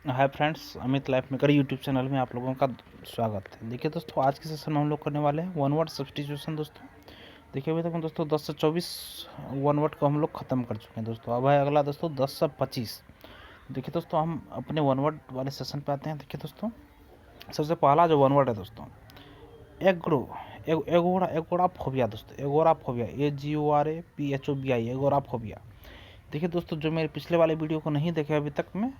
Hi friends, Amit life maker YouTube channel में आप लोगों का स्वागत है। देखिए दोस्तों, आज के सेशन में हम लोग करने वाले हैं वन वर्ड सब्स्टिट्यूशन। दोस्तों देखिए, अभी तक हम दोस्तों 10 से 24 वन वर्ड को हम लोग ख़त्म कर चुके हैं। दोस्तों अब है अगला दोस्तों 10 से 25। देखिए दोस्तों, हम अपने वन वर्ड वाले सेशन पे आते हैं। देखिए दोस्तों, सबसे पहला जो वन वर्ड है दोस्तों, एग्रो एगोराफोबिया। दोस्तों एगोराफोबिया, AGORAPHOBIA, एगोराफोबिया। देखिए दोस्तों, जो मेरे पिछले वाले वीडियो को नहीं देखे अभी तक में,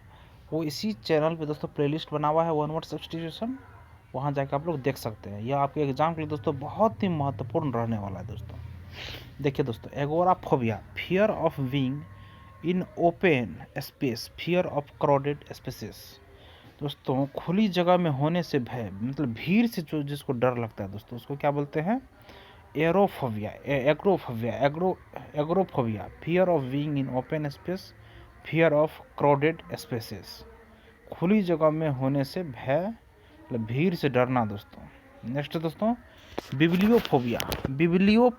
वो इसी चैनल पे दोस्तों प्लेलिस्ट बना हुआ है वन वर्ड सब्स्टिट्यूशन, वहाँ जाकर आप लोग देख सकते हैं। यह आपके एग्जाम के लिए दोस्तों बहुत ही महत्वपूर्ण रहने वाला है। दोस्तों देखिए दोस्तों, agoraphobia, fear of being in open space, fear of crowded spaces. दोस्तों खुली जगह में होने से भय, मतलब भीड़ से जो जिसको डर लगता है दोस्तों, उसको क्या बोलते हैं? Aerophobia, agoraphobia, fear of being in open space, fear of crowded spaces. खुली जगह में होने से भय, मतलब भीड़ से डरना। दोस्तों नेक्स्ट दोस्तों, bibliophobia, BIBLIO,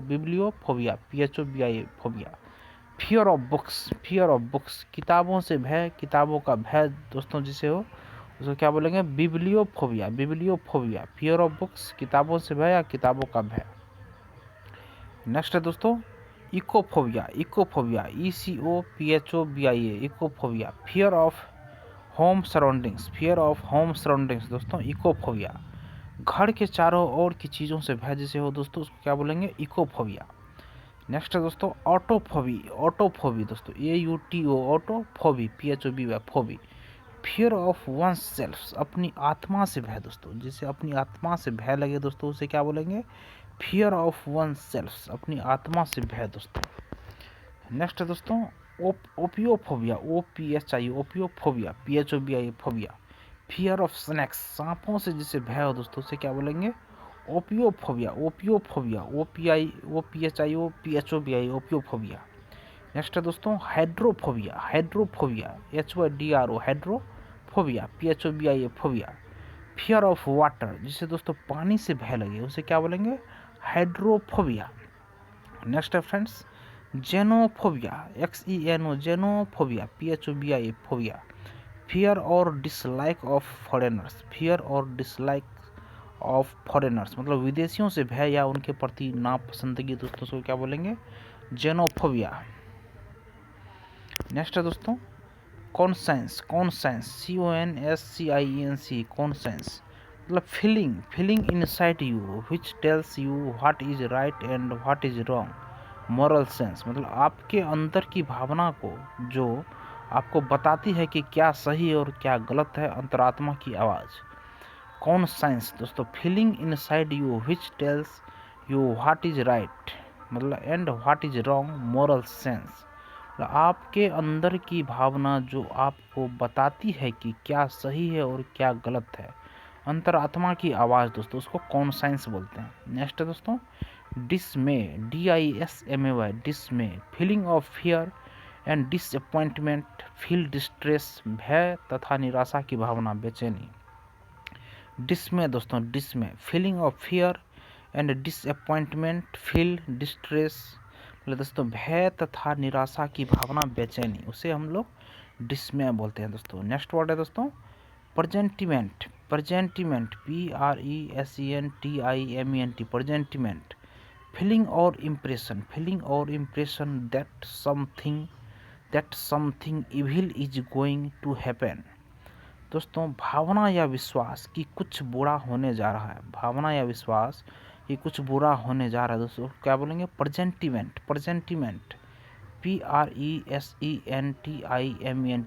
bibliophobia, PHOBIA, phobia. Fear of books, किताबों से भय, किताबों का भय दोस्तों जिसे हो, उसको क्या बोलेंगे? बिब्लियोफोबिया, फियर ऑफ बुक्स, किताबों से भय या किताबों का भय। नेक्स्ट है दोस्तों, ecophobia, ECOPHOBIA, ecophobia, fear of home surroundings. दोस्तों इकोफोबिया, घर के चारों ओर की चीज़ों से भय जिसे हो दोस्तों, उसको क्या बोलेंगे? इकोफोबिया। नेक्स्ट है दोस्तों, ऑटोफोबी। दोस्तों AUTO, ऑटोफोबी, PHOBI, Phoebe. Fear of one self, अपनी आत्मा से भय। दोस्तों जिसे अपनी आत्मा से भय लगे दोस्तों, उसे क्या बोलेंगे? फियर ऑफ वन सेल्फ, अपनी आत्मा से भय। दोस्तों नेक्स्ट है दोस्तों, ओपियोफोबिया, ओपियोफोबिया, PHOBIA, phobia. Fear of snacks, सांपों से जिसे भय हो दोस्तों, उसे क्या बोलेंगे? ओपियोफोबिया, OPHIO, ओपियोफोबिया। नेक्स्ट है दोस्तों, hydrophobia, HYDRO, hydrophobia, PHOBIA, phobia. Fear of water, जिसे दोस्तों पानी से भय लगे, उसे क्या बोलेंगे? हाइड्रोफोबिया। नेक्स्ट है friends, xenophobia, XENO, xenophobia, PHOBIA, phobia. Fear और डिसलाइक ऑफ फॉरेनर्स, मतलब विदेशियों से भय या उनके प्रति नापसंदगी। दोस्तों को क्या बोलेंगे? जेनोफोबिया। नेक्स्ट है दोस्तों, कॉन्सेंस, CONSCIENC, कॉन्सेंस, मतलब feeling inside you which tells you what is right and what is wrong. Moral sense, मतलब आपके अंदर की भावना को जो आपको बताती है कि क्या सही और क्या गलत है, अंतरात्मा की आवाज़। कॉन्सेंस दोस्तों, feeling inside you which tells you what is right, मतलब and what is wrong. Moral sense, आपके अंदर की भावना जो आपको बताती है कि क्या सही है और क्या गलत है, अंतरात्मा की आवाज़। दोस्तों उसको कॉन्साइंस बोलते हैं। नेक्स्ट है दोस्तों, डिसमे, DISMAY, डिसमे, feeling of fear and disappointment, feel distress, भय तथा निराशा की भावना, बेचैनी। डिसमे दोस्तों, डिसमे, feeling of fear and disappointment, feel distress, मतलब दोस्तों भय तथा निराशा की भावना, बेचैनी, उसे हम लोग डिसमे बोलते हैं। दोस्तों नेक्स्ट वर्ड है दोस्तों, प्रेजेंटिमेंट, PRESENTIMENT, प्रेजेंटिमेंट। फीलिंग और impression that something evil is going to happen. दोस्तों भावना या विश्वास कि कुछ बुरा होने जा रहा है, भावना या विश्वास कि कुछ बुरा होने जा रहा है। दोस्तों क्या बोलेंगे? प्रेजेंटिमेंट, PRESENTIMENT,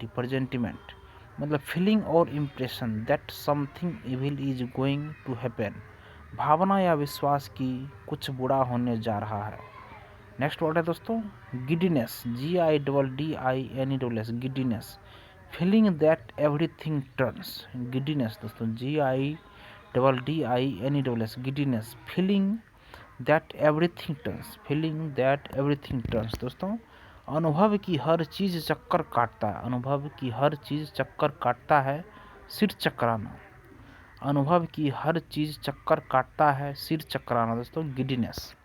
प्रेजेंटिमेंट, मतलब फीलिंग और impression that something evil is going to happen, भावना या विश्वास कि कुछ बुरा होने जा रहा है। नेक्स्ट वर्ड है दोस्तों, giddiness, GIDDINESS, giddiness, feeling that everything turns. Giddiness दोस्तों, GIDDINESS, giddiness, feeling that everything turns. दोस्तों अनुभव की हर चीज़ चक्कर काटता है, अनुभव की हर चीज़ चक्कर काटता है, सिर चकराना। अनुभव की हर चीज़ चक्कर काटता है, सिर चकराना। दोस्तों giddiness.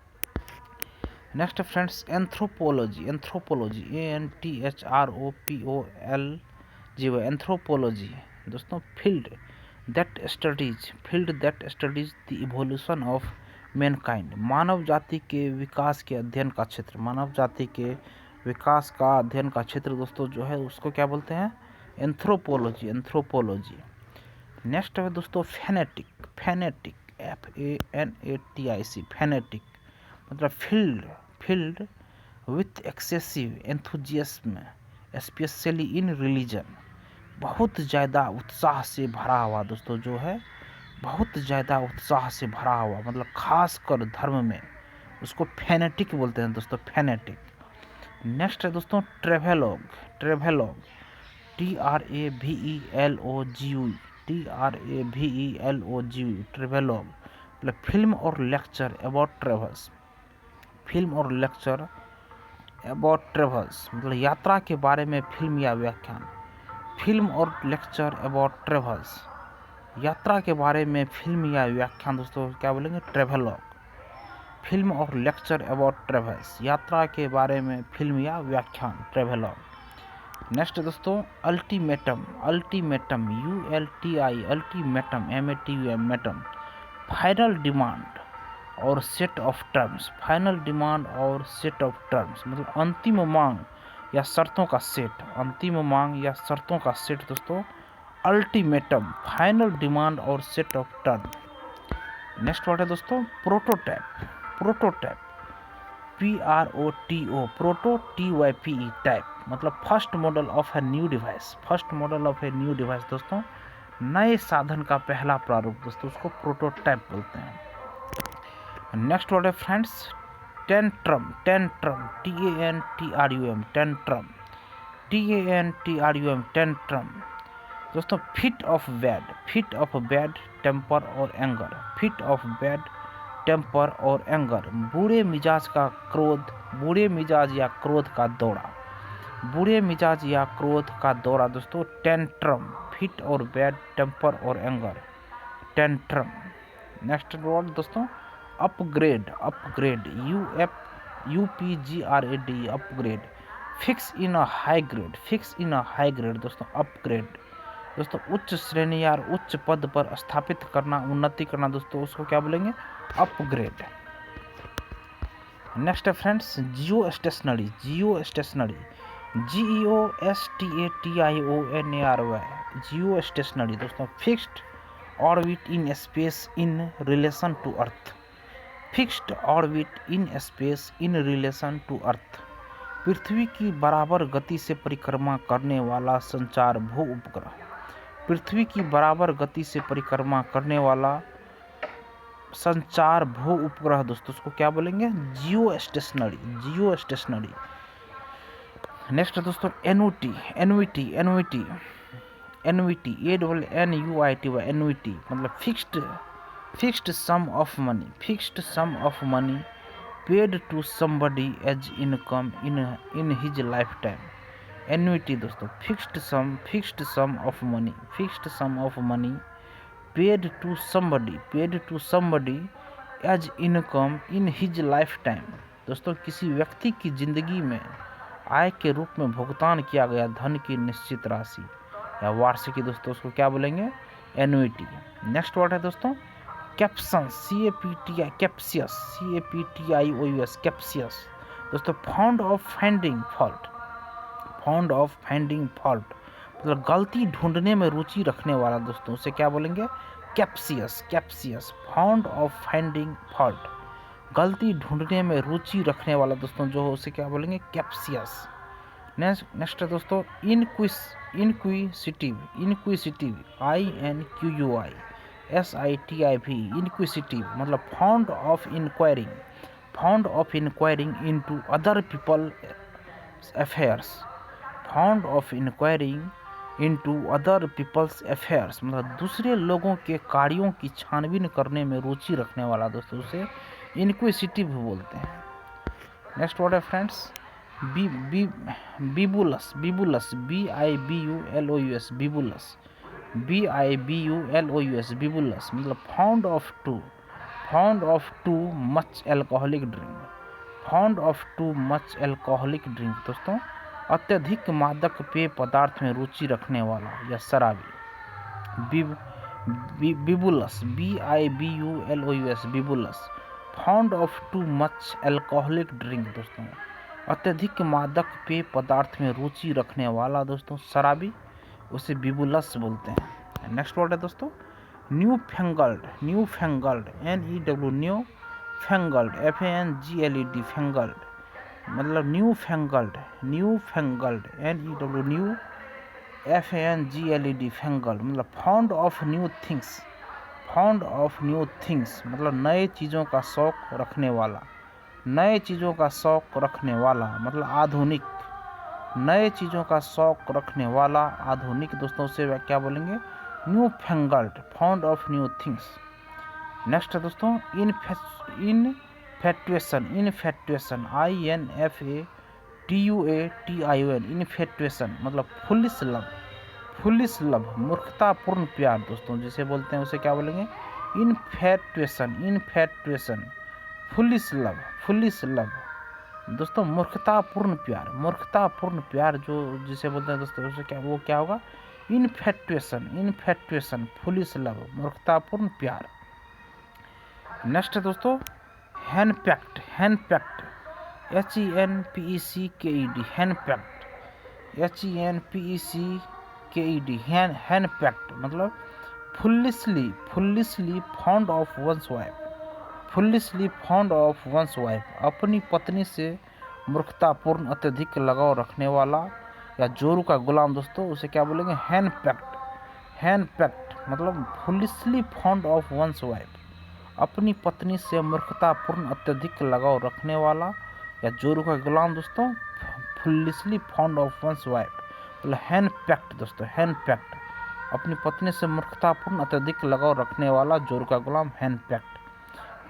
Next friends, anthropology, ANTHROPOLOGY, जी वो एंथ्रोपोलॉजी दोस्तों, field that studies the evolution of mankind, मानव जाति के विकास के अध्ययन का क्षेत्र, मानव जाति के विकास का अध्ययन का क्षेत्र दोस्तों जो है उसको क्या बोलते हैं, एंथ्रोपोलॉजी। नेक्स्ट है दोस्तों फेनेटिक, FANATIC, फेनेटिक मतलब field with excessive enthusiasm specially in religion, बहुत ज़्यादा उत्साह से भरा हुआ दोस्तों जो है, बहुत ज़्यादा उत्साह से भरा हुआ मतलब खासकर धर्म में, उसको फेनेटिक बोलते हैं दोस्तों, फेनेटिक। नेक्स्ट है दोस्तों ट्रेवेलॉग, TRAVELOGU, ट्रेवेलॉग मतलब फिल्म और लेक्चर अबाउट ट्रेवल्स, मतलब यात्रा के बारे में फिल्म या व्याख्यान, फिल्म और लेक्चर अबाउट ट्रेवल्स, यात्रा के बारे में फिल्म या व्याख्यान दोस्तों क्या बोलेंगे, ट्रेवेलॉग। फिल्म और लेक्चर अबाउट ट्रेवल्स, यात्रा के बारे में फिल्म या व्याख्यान, ट्रेवेलॉग। नेक्स्ट दोस्तों अल्टीमेटम, अल्टीमेटम, फाइनल डिमांड और सेट ऑफ टर्म्स, मतलब अंतिम मांग या शर्तों का सेट, दोस्तों अल्टीमेटम, फाइनल डिमांड और set of term. Next word है दोस्तों प्रोटोटाइप, PROTO, टाइप मतलब first model of a new device, दोस्तों नए साधन का पहला प्रारूप दोस्तों, उसको प्रोटोटाइप बोलते हैं। नेक्स्ट वर्ड है फ्रेंड्स टेंट्रम, टेंट्रम दोस्तों फिट ऑफ बैड टेम्पर और एंगर, बुरे मिजाज या क्रोध का दौरा, दोस्तों टेंट्रम, फिट और बैड टेम्पर और एंगर, टेंट्रम। नेक्स्ट वर्ड दोस्तों upgrade, UPGRAD, upgrade, fix in a high grade, दोस्तों अपग्रेड, दोस्तों उच्च श्रेणी या उच्च पद पर स्थापित करना, उन्नति करना, दोस्तों उसको क्या बोलेंगे, अपग्रेड। नेक्स्ट है friends geostationary, GEOSTATIONARY, geostationary दोस्तों fixed orbit in space in relation to earth, पृथ्वी की बराबर गति से परिक्रमा करने वाला संचार भू उपग्रह, दोस्तों उसको क्या बोलेंगे, जियो स्टेशनरी। नेक्स्ट दोस्तों एन्युटी, एन्युटी मतलब fixed sum of money paid to somebody as income in his lifetime, annuity दोस्तों fixed sum of money paid to somebody as income in his lifetime, दोस्तों किसी व्यक्ति की जिंदगी में आय के रूप में भुगतान किया गया धन की निश्चित राशि या वार्षिकी, दोस्तों उसको क्या बोलेंगे, एन्युटी। नेक्स्ट वर्ड है दोस्तों कैप्शंस, कैप्सियस, दोस्तों फाउंड ऑफ फाइंडिंग फॉल्ट, मतलब गलती ढूंढने में रुचि रखने वाला, दोस्तों उसे क्या बोलेंगे, कैप्सियस, फाउंड ऑफ फाइंडिंग फॉल्ट, गलती ढूंढने में रुचि रखने वाला, दोस्तों जो हो उसे क्या बोलेंगे, कैप्सियस। नेक्स्ट है दोस्तों इनक्विसिटिव, INQUISITIV, इनक्विसिटिव मतलब found of enquiring into other people affairs, मतलब दूसरे लोगों के कार्यों की छानबीन करने में रुचि रखने वाला, दोस्तों उसे इनक्विसिटिव बोलते हैं। नेक्स्ट वर्ड है फ्रेंड्स बिबुलस, बिबुलस मतलब found of too much alcoholic drink, दोस्तों अत्यधिक मादक पेय पदार्थ में रुचि रखने वाला या शराबी। Bibulous, BIBULOUS, bibulous, found of too much alcoholic drink. दोस्तों अत्यधिक मादक पेय पदार्थ में रुचि रखने वाला दोस्तों शराबी, उसे बिबुलस बोलते हैं। नेक्स्ट वर्ड है दोस्तों newfangled, newfangled, NEW, newfangled, FANGLED, fangled मतलब newfangled, newfangled, NEW, new FANGLED, fangled मतलब found of new things, found of new things मतलब नए चीज़ों का शौक रखने वाला, नए चीज़ों का शौक रखने वाला मतलब आधुनिक, नए चीज़ों का शौक रखने वाला आधुनिक। दोस्तों से क्या बोलेंगे newfangled, found of new things. Next है दोस्तों इनफैक्टुएशन, इनफैक्टुएशन, INFATUATION, इनफैक्टुएशन मतलब फुलिश लव, फुलिश लव मूर्खतापूर्ण प्यार। दोस्तों जिसे बोलते हैं उसे क्या बोलेंगे इनफैक्टुएशन, इनफैक्टुएशन, फुलिश लव, फुलिश लव दोस्तों मूर्खतापूर्ण प्यार, मूर्खतापूर्ण प्यार जो जिसे बोलते हैं दोस्तों उसे क्या, वो क्या होगा इनफैक्टुएशन, इनफैक्टुएशन, फुलिश लव, मूर्खतापूर्ण प्यार। नेक्स्ट है दोस्तों हैंडपैक्ड, हैंडपैक्ड, HENPECKED, हैंडपैक्ड, HENPECKED, हैंडपैक्ड मतलब foolishly, foolishly fond of one's wife, foolishly fond of one's wife अपनी पत्नी से मूर्खतापूर्ण अत्यधिक लगाव रखने वाला या जोरू का गुलाम। दोस्तों उसे क्या बोलेंगे हैंडपैक्ड, हैंडपैक्ड मतलब foolishly fond of one's wife अपनी पत्नी से मूर्खतापूर्ण अत्यधिक लगाव रखने वाला या जोरू का गुलाम। दोस्तों foolishly fond of one's wife मतलब हैंडपैक्ड। दोस्तों हैंडपैक्ड अपनी पत्नी से मूर्खतापूर्ण अत्यधिक लगाव रखने वाला जोरू का गुलाम, हैंडपैक्ड।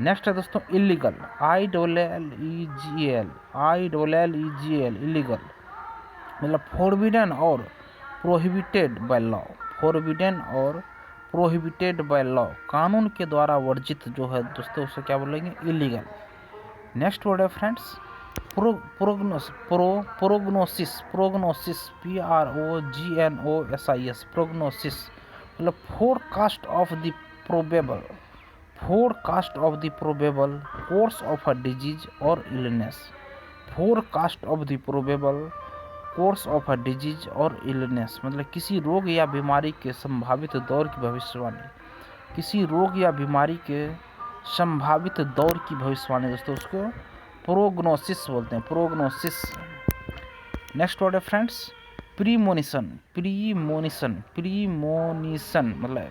नेक्स्ट है दोस्तों इलीगल, ILLEGAL, ILLEGAल, इलीगल मतलब फॉरबिडन और प्रोहिबिटेड बाय लॉ, फॉरबिडन और प्रोहिबिटेड बाय लॉ कानून के द्वारा वर्जित जो है दोस्तों उसे क्या बोलेंगे इलीगल। नेक्स्ट वर्ड है friends prognosis, prognosis, prognosis, PROGNOSIS, prognosis मतलब forecast of the probable, forecast of the probable course of a disease और illness, forecast of the probable course of a disease और इलनेस मतलब किसी रोग या बीमारी के संभावित दौर की भविष्यवाणी, किसी रोग या बीमारी के संभावित दौर की भविष्यवाणी। दोस्तों उसको प्रोग्नोसिस बोलते हैं, प्रोग्नोसिस। नेक्स्ट वर्ड है फ्रेंड्स प्रीमोनिशन, प्रीमोनिशन, प्रीमोनिशन मतलब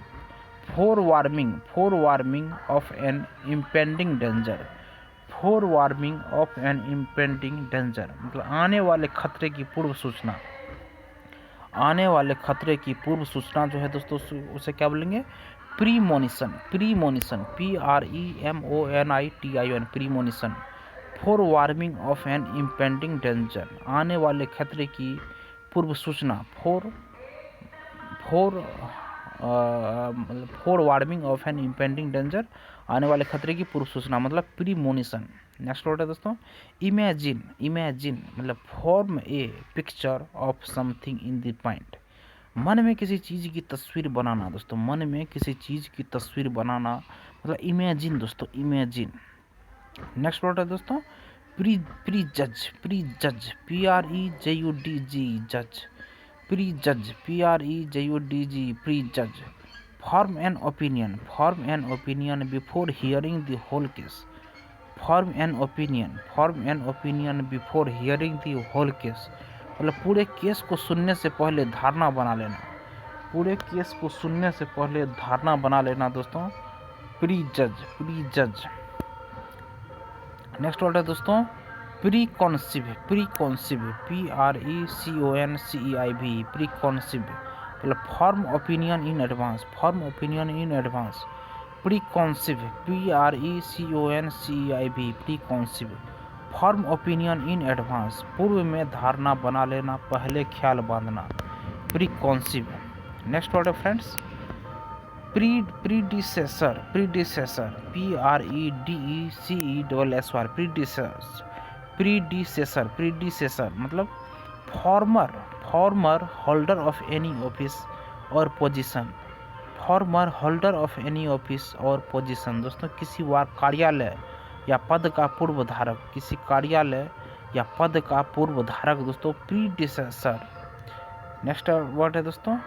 forewarning, forewarning of an impending danger, forewarning of an impending danger मतलब आने वाले खतरे की पूर्व सूचना, आने वाले खतरे की पूर्व सूचना जो है दोस्तों उसे क्या बोलेंगे premonition, premonition, PREMONITION, premonition forewarning of an impending danger आने वाले खतरे की पूर्व सूचना, forewarning of an impending danger आने वाले खतरे की पूर्व सूचना मतलब प्रीमोनिशन। नेक्स्ट वर्ड है दोस्तों इमेजिन, इमेजिन मतलब form A picture of something in the mind, मन में किसी चीज़ की तस्वीर बनाना। दोस्तों मन में किसी चीज़ की तस्वीर बनाना मतलब इमेजिन। दोस्तों इमेजिन। नेक्स्ट वर्ड है दोस्तों प्री जज, प्री जज, PREJUDG, जज, prejudge, PREJUDG, prejudge form an opinion, form an opinion before hearing the whole case, form an opinion, form an opinion before hearing the whole case मतलब पूरे case को सुनने से पहले धारणा बना लेना, पूरे केस को सुनने से पहले धारणा बना लेना। दोस्तों प्री जज, प्री जज। नेक्स्ट वर्ड है दोस्तों preconceive, preconceive, PRECONCEIV, preconceive मतलब form opinion in advance, form opinion in advance, preconceive, PRECONCEIV, preconceive form opinion in advance पूर्व में धारणा बना लेना, पहले ख्याल बांधना, प्री कॉन्सीव। नेक्स्ट वर्ड है friends predecessor, predecessor, PREDECESSOR, predecessor, predecessor, predecessor मतलब former former holder of any office और position, former holder of any office और पोजीशन दोस्तों किसी कार्यालय या पद का पूर्व धारक, किसी कार्यालय या पद का पूर्व धारक दोस्तों प्रीडिसेसर। नेक्स्ट वर्ड है दोस्तों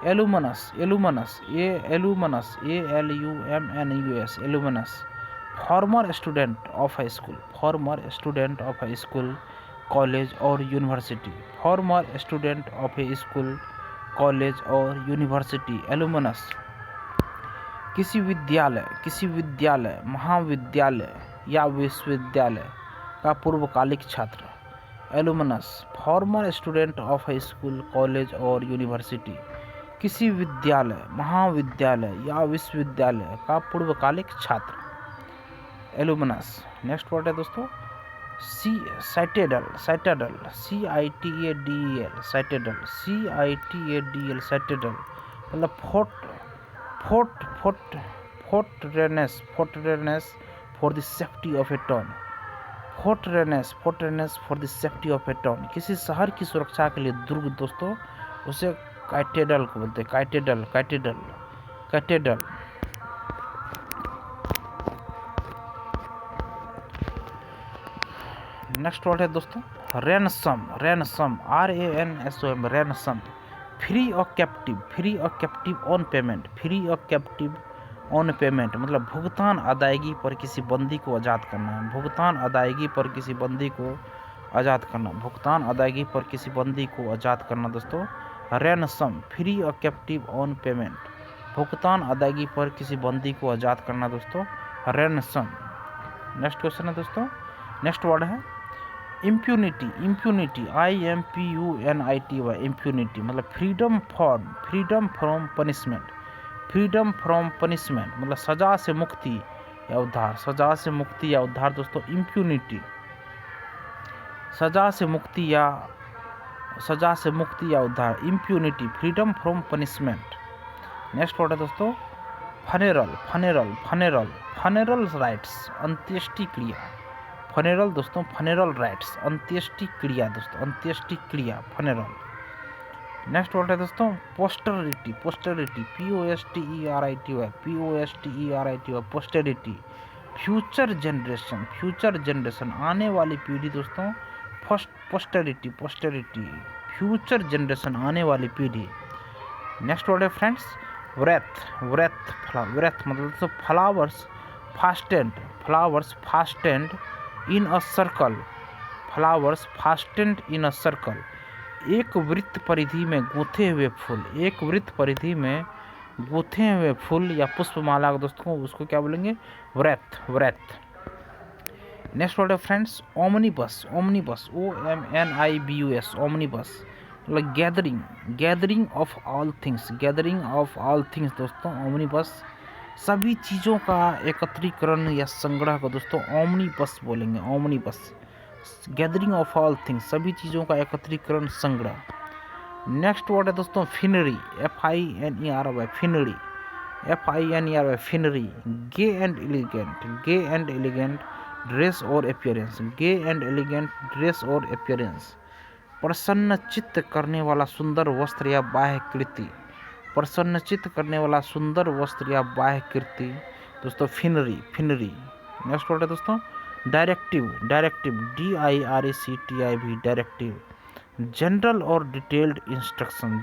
alumnus, alumnus ALUMNUS alumnus, former student of high school, former student of high school college और university, former student of a school college और यूनिवर्सिटी एलुमनस। किसी विद्यालय महाविद्यालय या विश्वविद्यालय का पूर्वकालिक छात्र alumnus, former student of high school college और यूनिवर्सिटी, किसी विद्यालय महाविद्यालय या विश्वविद्यालय का पूर्वकालिक छात्र एलुमनस। नेक्स्ट वर्ड है दोस्तों साइटेडल, साइटेडल CITADEL साइटेडल, CITADEL साइटेडल मतलब fortress for the safety of a town, fortress for the safety of a town, किसी शहर की सुरक्षा के लिए दुर्ग दोस्तों उसे काइटेडल को बोलते हैं, काइटेडल। नेक्स्ट वर्ड है दोस्तों ransom, RANSOM ransom, free of captive on payment, free of captive on payment मतलब भुगतान अदायगी पर किसी बंदी को आज़ाद करना, भुगतान अदायगी पर किसी बंदी को आज़ाद करना, भुगतान अदायगी पर किसी बंदी को आज़ाद करना दोस्तों ransom, free of captive on payment, भुगतान अदायगी पर किसी बंदी को आज़ाद करना दोस्तों रैनसम। नेक्स्ट क्वेश्चन है दोस्तों, नेक्स्ट वर्ड है इम्प्यूनिटी, IMPUNITY इम्प्यूनिटी मतलब freedom from punishment, freedom from punishment मतलब सजा से मुक्ति या उद्धार, सजा से मुक्ति या उद्धार दोस्तों इम्प्यूनिटी, सजा से मुक्ति या उद्धार impunity, freedom from punishment. Next word है दोस्तों फनेरल राइट्स अंत्येष्टि क्रिया, फनेरल दोस्तों फनेरल राइट्स अंत्येष्टि क्रिया दोस्तों अंत्येष्टि क्रिया फनेरल। नेक्स्ट वर्ड है दोस्तों पोस्टरिटी, POSTERITY पोस्टेरिटी, फ्यूचर जनरेशन आने वाली पीढ़ी दोस्तों पोस्टेरिटी, फ्यूचर जनरेशन आने वाली पीढ़ी। नेक्स्ट वर्ड है फ्रेंड्स व्रेथ मतलब दोस्तों flowers fastened in a circle, flowers fastened in a circle एक वृत्त परिधि में गूंथे हुए फूल, एक वृत्त परिधि में गूंथे हुए फूल या पुष्पमाला दोस्तों उसको क्या बोलेंगे व्रेथ। नेक्स्ट वर्ड है फ्रेंड्स ओमनिबस, OMNIBUS मतलब गैदरिंग ऑफ ऑल थिंग्स दोस्तों ओमनिबस सभी चीज़ों का एकत्रीकरण या संग्रह को दोस्तों ओमनिबस बोलेंगे, omnibus gathering of all things सभी चीज़ों का एकत्रीकरण संग्रह। नेक्स्ट वर्ड है दोस्तों फिनरी, फिनरी गे एंड एलिगेंट ड्रेस और अपीयरेंस, प्रसन्न चित्त करने वाला सुंदर वस्त्र या बाह्य कृति, दोस्तों फिनरी। नेक्स्ट वर्ड है दोस्तों डायरेक्टिव DIRECTIV डायरेक्टिव, जनरल और डिटेल्ड इंस्ट्रक्शन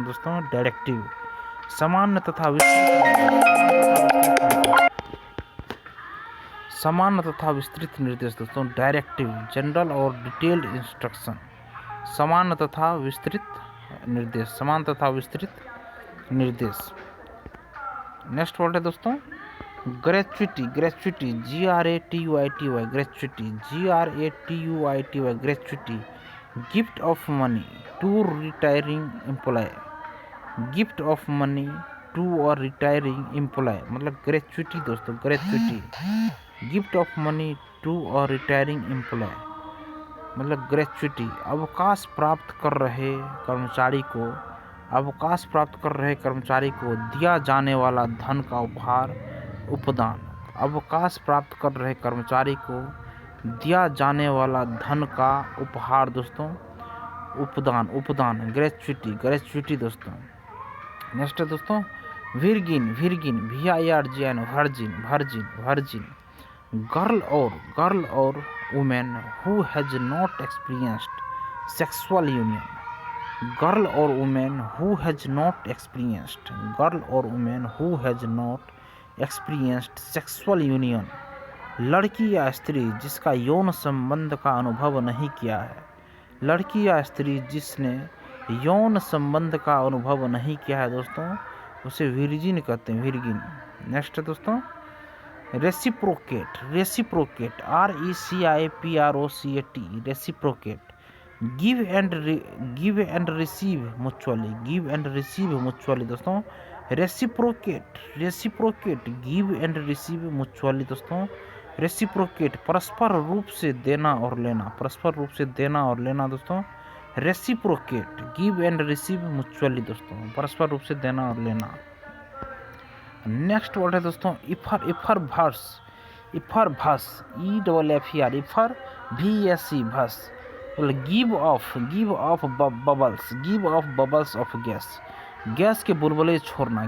दोस्तों डायरेक्टिव, सामान्य तथा विस्तृत निर्देश दोस्तों डायरेक्टिव, जनरल और डिटेल्ड इंस्ट्रक्शन, समान तथा विस्तृत निर्देश। नेक्स्ट वर्ड है दोस्तों gratuity, GRATUITY gratuity, gift of money to retiring employ, मतलब ग्रेच्युटी दोस्तों गिफ्ट ऑफ मनी टू और रिटायरिंग एम्प्लॉय मतलब ग्रेच्युटी, अवकाश प्राप्त कर रहे कर्मचारी को दिया जाने वाला धन का उपहार उपदान, अवकाश प्राप्त कर रहे कर्मचारी को दिया जाने वाला धन का उपहार दोस्तों, उपदान, ग्रेचुइटी दोस्तों। नेक्स्ट है दोस्तों वर्जिन, VIRGN, वर्जिन। गर्ल और women who has not experienced sexual union, girl और women who has not experienced sexual union, लड़की या स्त्री जिसका यौन संबंध का अनुभव नहीं किया है, लड़की या स्त्री जिसने यौन संबंध का अनुभव नहीं किया है दोस्तों, उसे वर्जिन कहते हैं, वर्जिन। नेक्स्ट है दोस्तों reciprocate, RECIPROCAT, reciprocate. Give and receive mutually दोस्तों, reciprocate give and receive mutually दोस्तों। रेसिप्रोकेट परस्पर रूप से देना और लेना दोस्तों। Reciprocate give and receive mutually दोस्तों, परस्पर रूप से देना और लेना। नेक्स्ट वर्ड है दोस्तों इफर भस, VESC भस। Give off bubbles of gas के बुलबुले छोड़ना,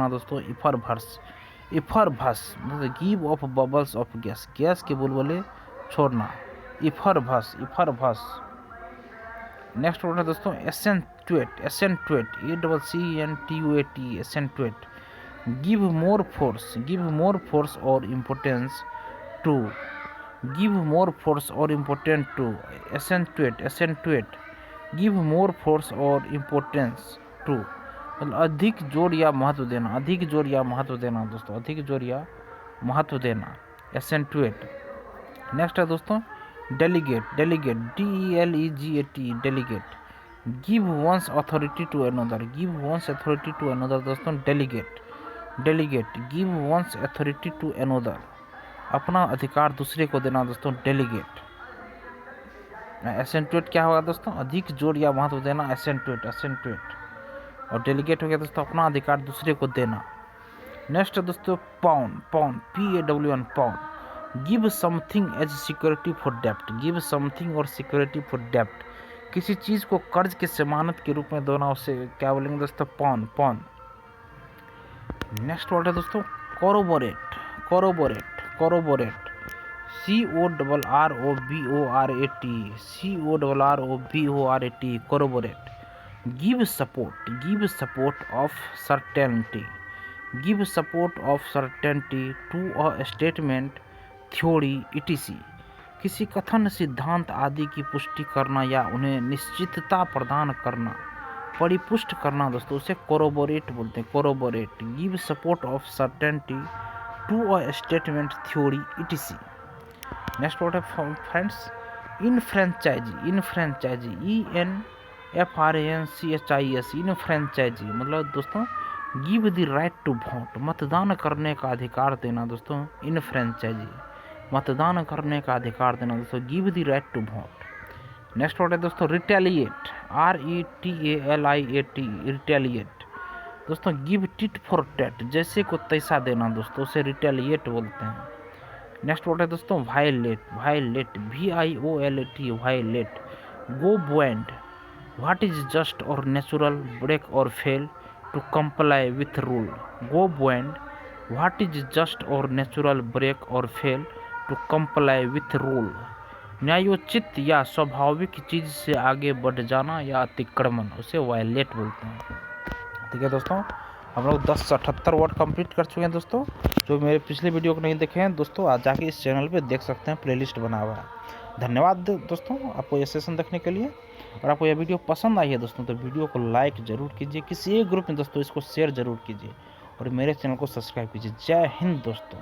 दोस्तों। इफर भस मतलब give off bubbles of gas के बुलबुले छोड़ना, इफर भस। नेक्स्ट वर्ड है दोस्तों accentuate, ACCENTUAT, accentuate. Give more force और importance to, accentuate. Give more force और इम्पोर्टेंस टू मतलब अधिक जोर या महत्व देना, दोस्तों, अधिक जोर या महत्व देना, एसेंटुएट। नेक्स्ट है दोस्तों delegate, DELEGAT, delegate. Give one's authority to another, दोस्तों, delegate. Give one's authority to another, अपना अधिकार दूसरे को देना, दोस्तों, डेलीगेट। एसेंटुएट क्या होगा दोस्तों, अधिक जोर या महत्व देना, एसेंटुएट। और डेलीगेट हो गया दोस्तों अपना अधिकार दूसरे को देना। नेक्स्ट दोस्तों pound, PAWN, pound. Give something as security for डेप्ट, और सिक्योरिटी फॉर डेप्ट, किसी चीज को कर्ज के जमानत के रूप में देना, उसे क्या बोलेंगे दोस्तों, पाउंड। नेक्स्ट वर्ड है दोस्तों corroborate, CORROBORATE, corroborate. Give support of certainty to a statement, theory, ETC, किसी कथन, सिद्धांत आदि की पुष्टि करना या उन्हें निश्चितता प्रदान करना, परिपुष्ट करना, दोस्तों, उसे कोरोबोरेट बोलते हैं, corroborate. Give support of certainty to a statement, theory, ETC। Next word है फ्रेंड्स इनफ्रेंचाइजी, ENFRANCHIS, इनफ्रेंचाइजी मतलब दोस्तों give the right to vote, मतदान करने का अधिकार देना, दोस्तों, इनफ्रेंचाइजी, मतदान करने का अधिकार देना, दोस्तों, give the right to vote. Next word है दोस्तों रिटेलिएट, RETALIAT, रिटेलिएट, दोस्तों, गिव टिट फॉर टैट, जैसे को तैसा देना, दोस्तों, उसे रिटेलिएट बोलते हैं। नेक्स्ट वर्ड है दोस्तों violate, VIOLAT, violate. Go beyond, what is just और नेचुरल, ब्रेक और fail to comply with rule, go beyond, what is just और नेचुरल, ब्रेक और fail to comply with rule, न्यायोचित या स्वाभाविक चीज से आगे बढ़ जाना या अतिक्रमण, उसे वायलेट बोलते हैं। ठीक है दोस्तों, हम लोग 10 से 78 वर्ड कंप्लीट कर चुके हैं दोस्तों। जो मेरे पिछले वीडियो को नहीं देखे हैं दोस्तों, आज जाके इस चैनल पे देख सकते हैं, प्लेलिस्ट बना हुआ है। धन्यवाद दोस्तों आपको ये सेशन देखने के लिए। और आपको यह वीडियो पसंद आई है दोस्तों तो वीडियो को लाइक जरूर कीजिए, किसी एक ग्रुप में दोस्तों इसको शेयर जरूर कीजिए और मेरे चैनल को सब्सक्राइब कीजिए। जय हिंद दोस्तों।